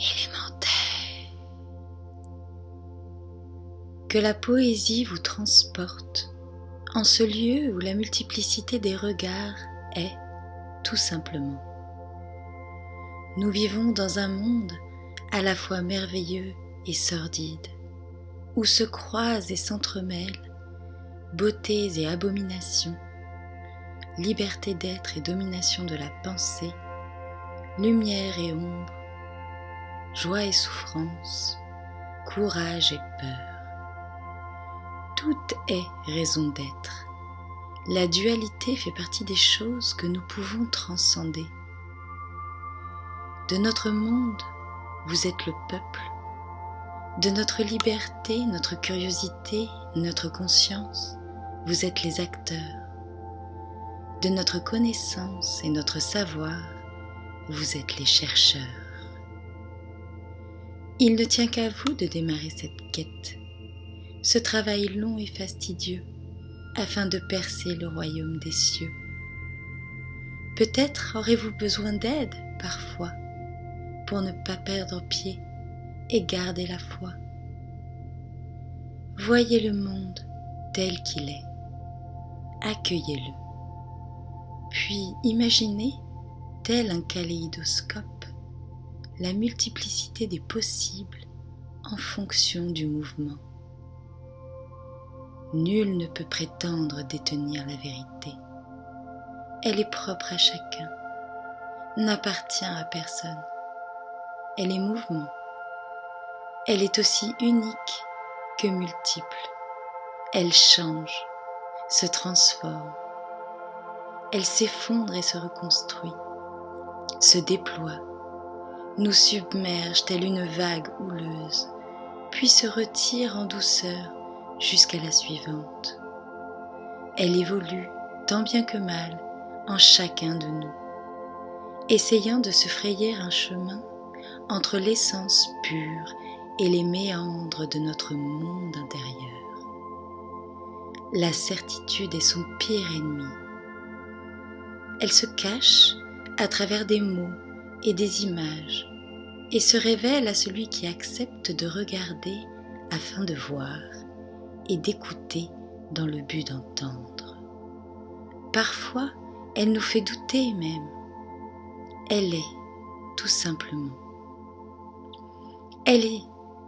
élémentaire. Que la poésie vous transporte en ce lieu où la multiplicité des regards est, tout simplement. Nous vivons dans un monde à la fois merveilleux et sordide, où se croisent et s'entremêlent beautés et abominations, liberté d'être et domination de la pensée, lumière et ombre, joie et souffrance, courage et peur. Tout est raison d'être. La dualité fait partie des choses que nous pouvons transcender. De notre monde, vous êtes le peuple. De notre liberté, notre curiosité, notre conscience, vous êtes les acteurs. De notre connaissance et notre savoir, vous êtes les chercheurs. Il ne tient qu'à vous de démarrer cette quête, ce travail long et fastidieux, afin de percer le royaume des cieux. Peut-être aurez-vous besoin d'aide, parfois, pour ne pas perdre pied et garder la foi. Voyez le monde tel qu'il est, accueillez-le, puis imaginez, tel un kaléidoscope, la multiplicité des possibles en fonction du mouvement. Nul ne peut prétendre détenir la vérité. Elle est propre à chacun, n'appartient à personne. Elle est mouvement. Elle est aussi unique que multiple. Elle change, se transforme. Elle s'effondre et se reconstruit, se déploie, nous submerge telle une vague houleuse, puis se retire en douceur jusqu'à la suivante. Elle évolue tant bien que mal en chacun de nous, essayant de se frayer un chemin entre l'essence pure et les méandres de notre monde intérieur. La certitude est son pire ennemi. Elle se cache à travers des mots et des images et se révèle à celui qui accepte de regarder afin de voir et d'écouter dans le but d'entendre. Parfois, elle nous fait douter même. Elle est, tout simplement. Elle est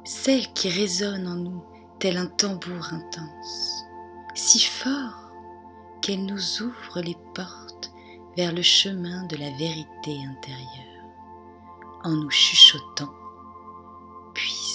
celle qui résonne en nous tel un tambour intense, si fort qu'elle nous ouvre les portes vers le chemin de la vérité intérieure, en nous chuchotant « Puis